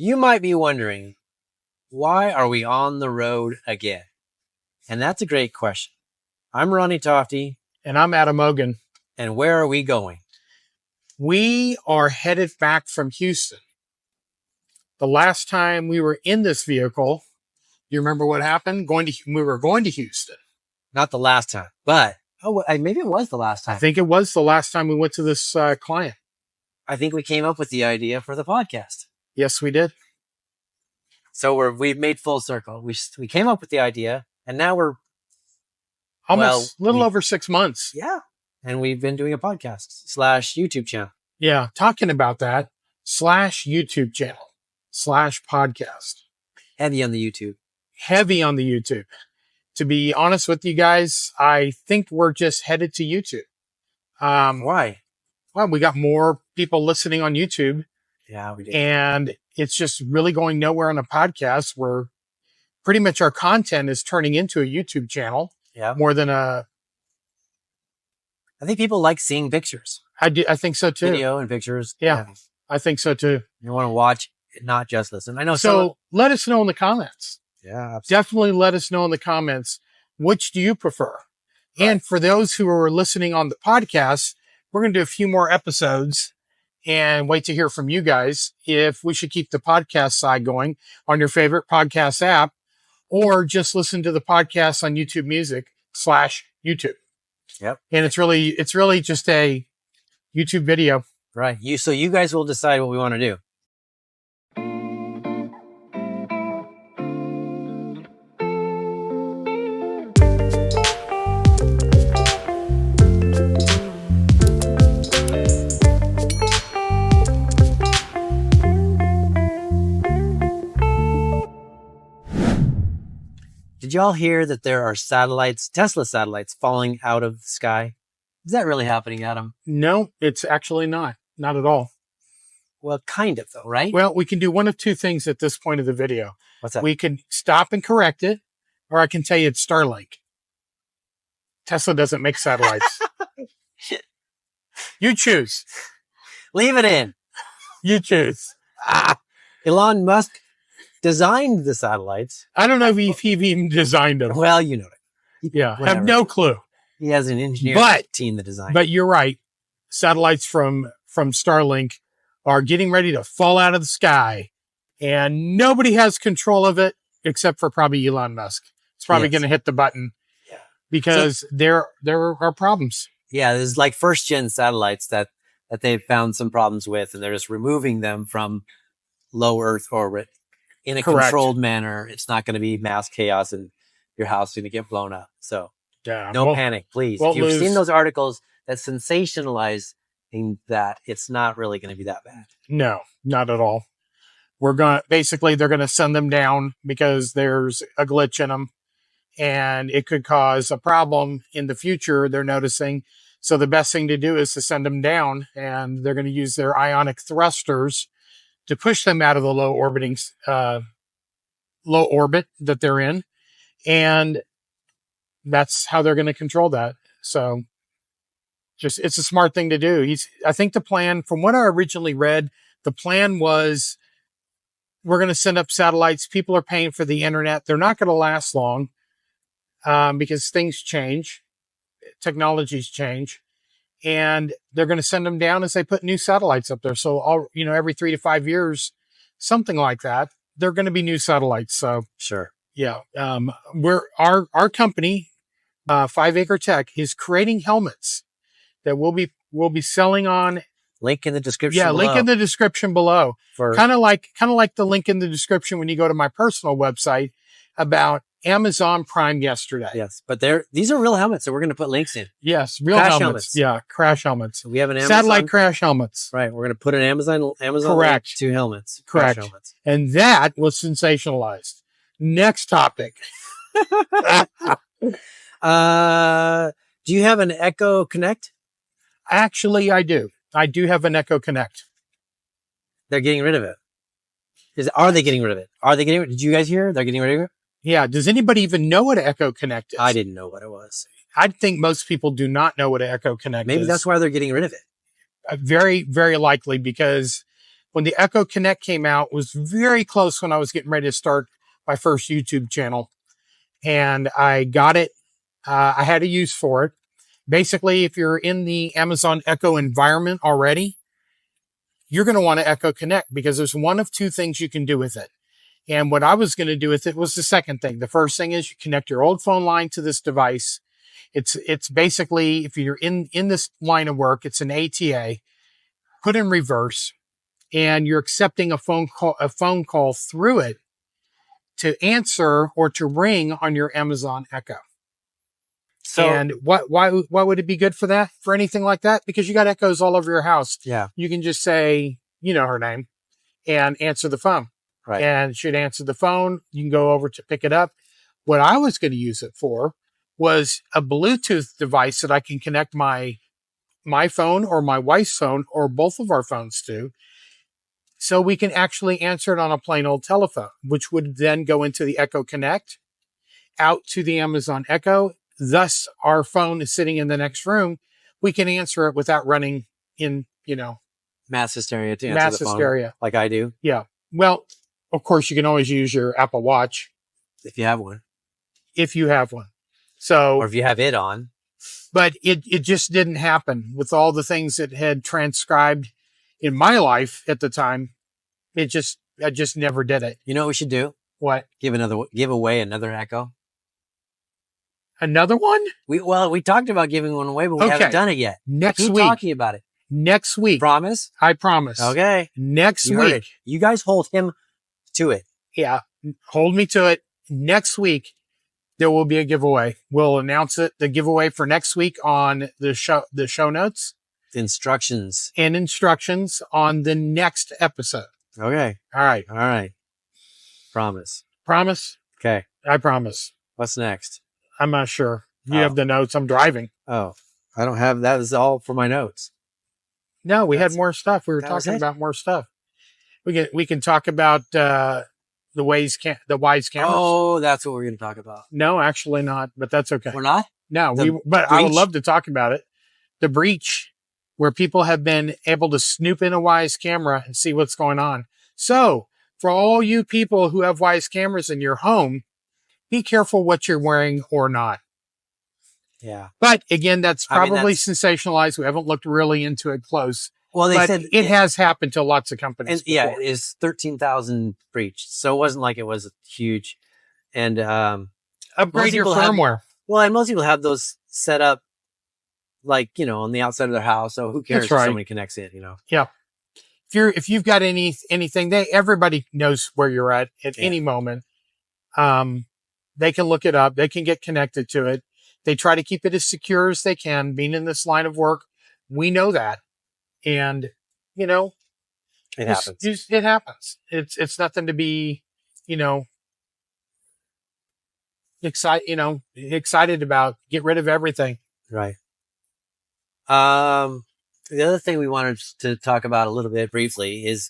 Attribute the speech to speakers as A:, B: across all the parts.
A: You might be wondering, why are we on the road again? And that's a great question. I'm Ronnie Tofty.
B: And I'm Adam Ogan.
A: And where are we going?
B: We are headed back from Houston. The last time we were in this vehicle, you remember what happened? We were going to Houston.
A: Not the last time, but maybe it was the last time.
B: I think it was the last time we went to this client.
A: I think we came up with the idea for the podcast.
B: Yes, we did.
A: So we've made full circle. We came up with the idea, and now we're
B: almost a little over 6 months.
A: Yeah, and we've been doing a podcast / YouTube channel.
B: Yeah, talking about that / YouTube channel / podcast.
A: Heavy on the YouTube.
B: Heavy on the YouTube. To be honest with you guys, I think we're just headed to YouTube.
A: Why?
B: Well, we got more people listening on YouTube.
A: Yeah, we did.
B: And it's just really going nowhere on a podcast where pretty much our content is turning into a YouTube channel.
A: Yeah.
B: More than
A: I think people like seeing pictures.
B: I think so too.
A: Video and pictures.
B: Yeah. I think so too.
A: You want to watch, not just listen. I know.
B: So let us know in the comments.
A: Yeah. Absolutely.
B: Definitely let us know in the comments. Which do you prefer? Right. And for those who are listening on the podcast, we're going to do a few more episodes and wait to hear from you guys if we should keep the podcast side going on your favorite podcast app, or just listen to the podcast on YouTube Music / YouTube.
A: Yep.
B: And it's really just a YouTube video.
A: Right. So you guys will decide what we want to do. Did y'all hear that there are Tesla satellites falling out of the sky? Is that really happening, Adam?
B: No, it's actually not. Not at all.
A: Well, kind of though, right?
B: Well, we can do one of two things at this point of the video.
A: What's that?
B: We can stop and correct it, or I can tell you it's Starlink. Tesla doesn't make satellites. You choose.
A: Leave it in.
B: You choose.
A: Elon Musk designed the satellites.
B: I don't know if he even designed them.
A: Well, you know it.
B: Yeah, I have no clue.
A: He has an engineering team that designed.
B: But you're right. Satellites from Starlink are getting ready to fall out of the sky, and nobody has control of it except for probably Elon Musk. It's probably going to hit the button because there are problems.
A: Yeah, there's like first gen satellites that they've found some problems with, and they're just removing them from low Earth orbit in a controlled manner. It's not going to be mass chaos and your house is going to get blown up. So no panic, please. If you've seen those articles that sensationalize that, it's not really going to be that bad.
B: No, not at all. They're going to send them down because there's a glitch in them and it could cause a problem in the future, they're noticing. So the best thing to do is to send them down, and they're going to use their ionic thrusters to push them out of the low orbit that they're in. And that's how they're going to control that. So it's a smart thing to do. I think the plan, from what I originally read, the plan was we're going to send up satellites. People are paying for the internet. They're not going to last long because things change. Technologies change. And they're going to send them down as they put new satellites up there. So every 3 to 5 years, something like that, they're going to be new satellites. So
A: sure.
B: Yeah. Our company, 5 Acre Tech, is creating helmets that we'll be selling on.
A: Link in the description.
B: Yeah.
A: Below.
B: Link in the description below. Kind of like the link in the description when you go to my personal website about Amazon Prime yesterday.
A: Yes. But these are real helmets that we're going to put links in.
B: Yes. Real helmets. Yeah. Crash helmets.
A: So we have an
B: satellite crash helmets.
A: Right. We're going to put an Amazon
B: Correct.
A: link to helmets.
B: Correct.
A: Crash helmets.
B: And that was sensationalized. Next topic.
A: Do you have an Echo Connect?
B: Actually, I do. I do have an Echo Connect.
A: They're getting rid of it. Are they getting rid of it? Did you guys hear? They're getting rid of it?
B: Yeah. Does anybody even know what an Echo Connect is?
A: I didn't know what it was.
B: I think most people do not know what an Echo Connect is.
A: Maybe that's why they're getting rid of it.
B: Very, very likely, because when the Echo Connect came out, it was very close when I was getting ready to start my first YouTube channel. And I got it. I had a use for it. Basically, if you're in the Amazon Echo environment already, you're going to want to Echo Connect because there's one of two things you can do with it. And what I was going to do with it was the second thing. The first thing is you connect your old phone line to this device. It's basically, if you're in this line of work, it's an ATA, put in reverse, and you're accepting a phone call through it to answer or to ring on your Amazon Echo. So, and why would it be good for that? For anything like that? Because you got Echoes all over your house.
A: Yeah.
B: You can just say, you know her name, and answer the phone.
A: Right.
B: And she'd answer the phone. You can go over to pick it up. What I was going to use it for was a Bluetooth device that I can connect my phone or my wife's phone or both of our phones to, so we can actually answer it on a plain old telephone, which would then go into the Echo Connect, out to the Amazon Echo. Thus, our phone is sitting in the next room. We can answer it without running in,
A: mass hysteria to answer
B: mass
A: the phone,
B: hysteria,
A: like I do.
B: Yeah. Well, of course, you can always use your Apple Watch
A: if you have one.
B: If you have one. So,
A: or if you have it on.
B: But it just didn't happen with all the things that had transcribed in my life at the time. I just never did it.
A: You know what we should do?
B: What?
A: Give away another Echo.
B: Another one?
A: We talked about giving one away, but we haven't done it yet.
B: Keep
A: talking about it.
B: Next week.
A: Promise?
B: I promise.
A: Okay.
B: Next week.
A: You guys hold him to it.
B: Yeah. Hold me to it. Next week, there will be a giveaway. We'll announce it, the giveaway for next week on the show notes.
A: Instructions
B: on the next episode.
A: Okay.
B: All right.
A: Promise. Okay.
B: I promise.
A: What's next?
B: I'm not sure. You have the notes. I'm driving.
A: Oh, I don't have that. Is all for my notes.
B: No, we had more stuff. We were talking about more stuff. We can talk about the Wise cameras.
A: Oh, that's what we're going to talk about.
B: No, actually not, but that's okay.
A: We're not?
B: No, I would love to talk about it. The breach, where people have been able to snoop in a Wise camera and see what's going on. So, for all you people who have Wise cameras in your home, be careful what you're wearing or not.
A: Yeah.
B: But again, that's probably sensationalized. We haven't looked really into it close.
A: Well, they said
B: it has happened to lots of companies.
A: And yeah, it is 13,000 breached. So it wasn't like it was huge. And
B: upgrade your firmware.
A: And most people have those set up like, on the outside of their house. So who cares if somebody connects in,
B: Yeah. If you've got anything, everybody knows where you're at any moment. They can look it up. They can get connected to it. They try to keep it as secure as they can. Being in this line of work, we know that. And,
A: it happens.
B: It happens. It's nothing to be, excited about. Get rid of everything.
A: Right. The other thing we wanted to talk about a little bit briefly is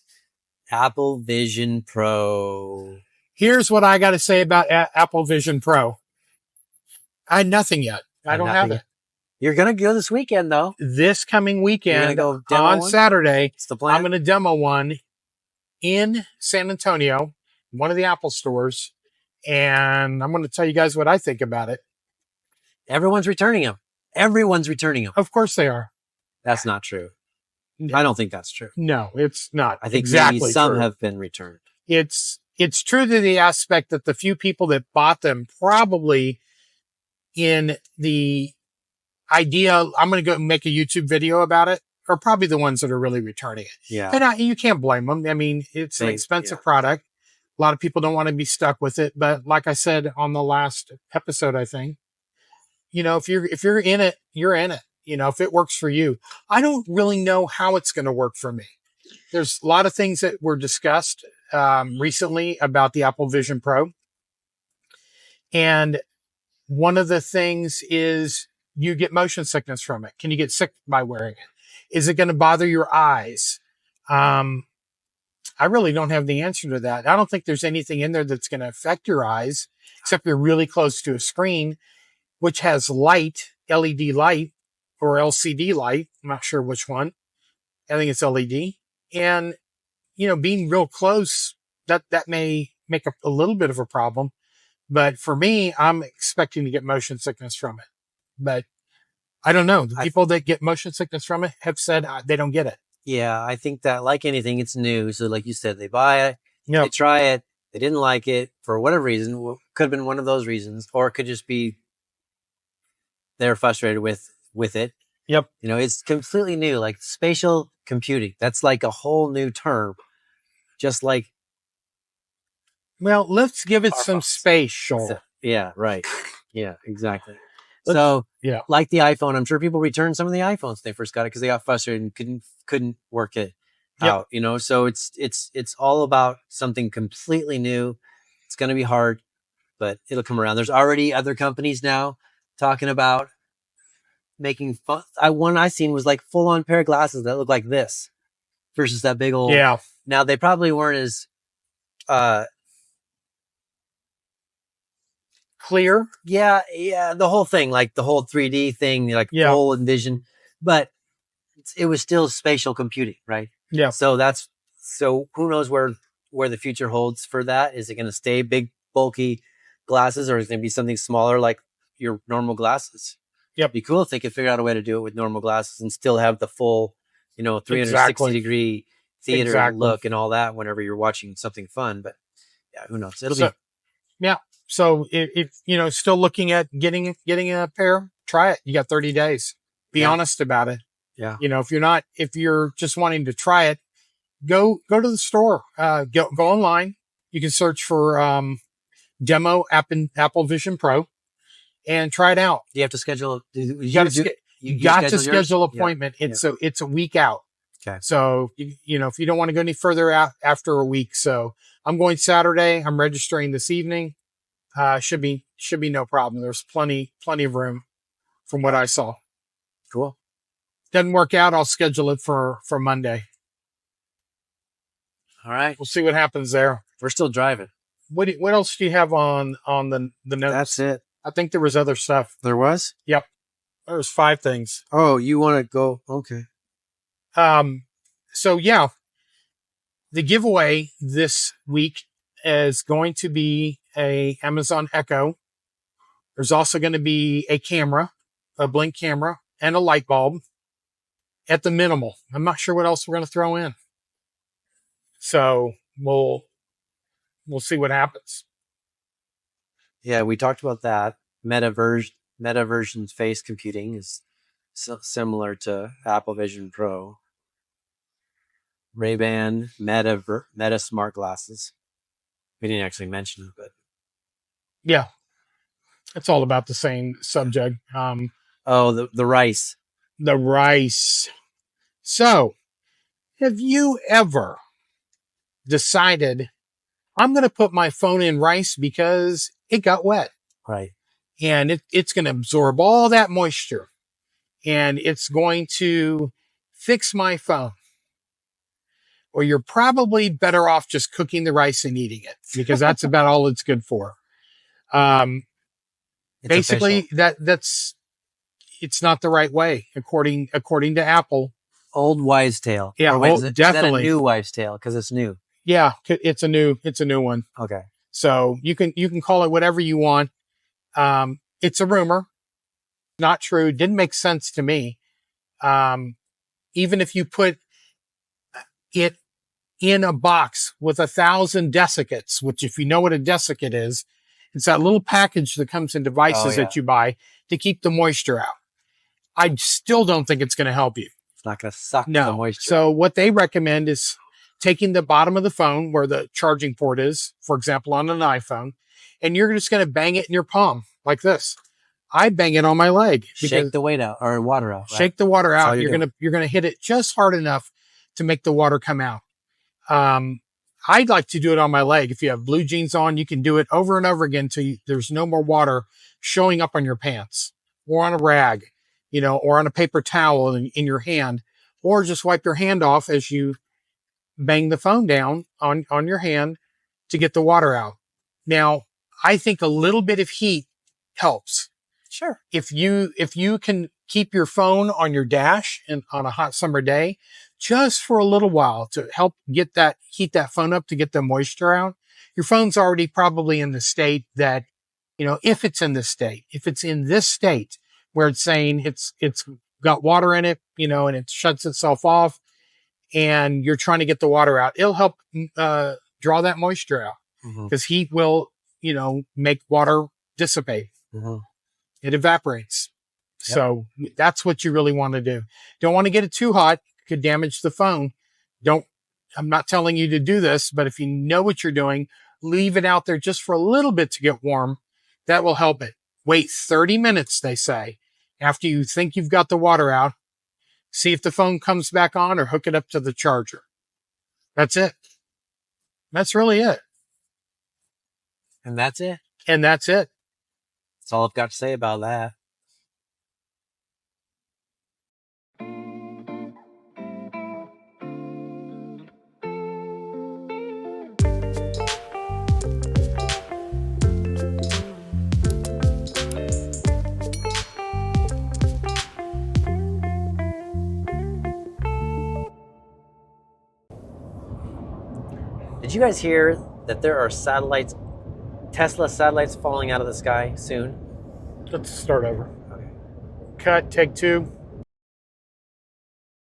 A: Apple Vision Pro.
B: Here's what I got to say about Apple Vision Pro. I had nothing yet. I don't have it.
A: You're going to go this weekend, though.
B: This coming weekend,
A: go demo
B: on
A: one?
B: Saturday,
A: It's the plan.
B: I'm going to demo one in San Antonio, one of the Apple stores, and I'm going to tell you guys what I think about it.
A: Everyone's returning them.
B: Of course they are.
A: That's not true. No. I don't think that's true.
B: No, it's not.
A: I think maybe some have been returned.
B: It's true to the aspect that the few people that bought them probably in the idea, I'm going to go make a YouTube video about it, are probably the ones that are really returning it.
A: Yeah.
B: And you can't blame them. I mean, it's an expensive product. A lot of people don't want to be stuck with it. But like I said on the last episode, I think, if you're in it, you're in it. If it works for you. I don't really know how it's going to work for me. There's a lot of things that were discussed recently about the Apple Vision Pro. And one of the things is you get motion sickness from it. Can you get sick by wearing it? Is it going to bother your eyes? I really don't have the answer to that. I don't think there's anything in there that's going to affect your eyes, except you're really close to a screen, which has light, LED light or LCD light. I'm not sure which one. I think it's LED. And, being real close, that may make a little bit of a problem. But for me, I'm expecting to get motion sickness from it. But I don't know. The people that get motion sickness from it have said they don't get it.
A: Yeah, I think that like anything, it's new. So like you said, they buy it,
B: Yep.
A: they try it, they didn't like it for whatever reason. Could have been one of those reasons, or it could just be they're frustrated with it.
B: Yep.
A: It's completely new, like spatial computing. That's like a whole new term. Just like,
B: well, let's give it some space, Shoal.
A: Yeah, right. Yeah, exactly.
B: Yeah,
A: like the iPhone, I'm sure people returned some of the iPhones when they first got it because they got frustrated and couldn't work it out. So it's all about something completely new. It's going to be hard, but it'll come around. There's already other companies now talking about making fun. One I seen was like full on pair of glasses that look like this versus that big old.
B: Yeah.
A: Now they probably weren't as
B: clear.
A: Yeah. The whole thing, like the whole 3D thing, like full envision, but it was still spatial computing, right?
B: Yeah.
A: So who knows where the future holds for that? Is it going to stay big, bulky glasses, or is it going to be something smaller like your normal glasses?
B: Yep.
A: It'd be cool if they could figure out a way to do it with normal glasses and still have the full, 360 degree theater look and all that whenever you're watching something fun. But yeah, who knows? It'll be.
B: Yeah. So if still looking at getting a pair, try it. You got 30 days. Be honest about it.
A: Yeah.
B: If you're just wanting to try it, go to the store, go online. You can search for, demo Apple Vision Pro and try it out.
A: You have to schedule.
B: You got to schedule appointment.
A: Yeah.
B: It's a week out.
A: Okay.
B: So, if you don't want to go any further out after a week. So I'm going Saturday. I'm registering this evening. Should be no problem. There's plenty of room from what I saw.
A: Cool.
B: Doesn't work out, I'll schedule it for Monday.
A: All right.
B: We'll see what happens there.
A: We're still driving.
B: What else do you have on the notes?
A: That's it.
B: I think there was other stuff.
A: There was?
B: Yep. There was 5 things.
A: Oh, you want to go? Okay.
B: So yeah, the giveaway this week is going to be a Amazon Echo. There's also going to be a camera, a Blink camera, and a light bulb at the minimal. I'm not sure what else we're going to throw in. So we'll see what happens.
A: Yeah, we talked about that. Metaversion face computing is similar to Apple Vision Pro. Ray-Ban Meta smart glasses. We didn't actually mention it, but
B: yeah, it's all about the same subject.
A: The rice.
B: The rice. So, have you ever decided I'm going to put my phone in rice because it got wet?
A: Right.
B: And it's going to absorb all that moisture and it's going to fix my phone. Or you're probably better off just cooking the rice and eating it because that's about all it's good for. Basically that's it's not the right way according to Apple.
A: Old wives' tale.
B: Yeah, definitely.
A: Is that a new wives' tale because it's new?
B: Yeah, it's a new one.
A: Okay.
B: So you can call it whatever you want. It's a rumor, not true. Didn't make sense to me. Even if you put it in a box with 1,000 desiccates, which if you know what a desiccate is, it's that little package that comes in devices that you buy to keep the moisture out. I still don't think it's going to help you.
A: It's not going to suck the moisture.
B: So what they recommend is taking the bottom of the phone where the charging port is, for example, on an iPhone, and you're just going to bang it in your palm like this. I bang it on my leg.
A: Shake the weight out or water out. Right?
B: Shake the water out. You're going to hit it just hard enough to make the water come out. I'd like to do it on my leg. If you have blue jeans on, you can do it over and over again till there's no more water showing up on your pants or on a rag, or on a paper towel in your hand, or just wipe your hand off as you bang the phone down on your hand to get the water out. Now, I think a little bit of heat helps.
A: Sure.
B: If you can keep your phone on your dash and on a hot summer day, just for a little while to help heat that phone up to get the moisture out. Your phone's already probably in the state that, if it's in this state where it's saying it's got water in it, and it shuts itself off and you're trying to get the water out, it'll help, draw that moisture out because heat will, make water dissipate. It evaporates. Yep. So that's what you really want to do. Don't want to get it too hot. It could damage the phone. I'm not telling you to do this, but if you know what you're doing, leave it out there just for a little bit to get warm. That will help it. Wait 30 minutes, they say, after you think you've got the water out. See if the phone comes back on or hook it up to the charger. That's it. That's really it.
A: And that's it.
B: That's
A: all I've got to say about that. Did you guys hear that there are Tesla satellites falling out of the sky soon?
B: Let's start over. Okay. Cut, take 2.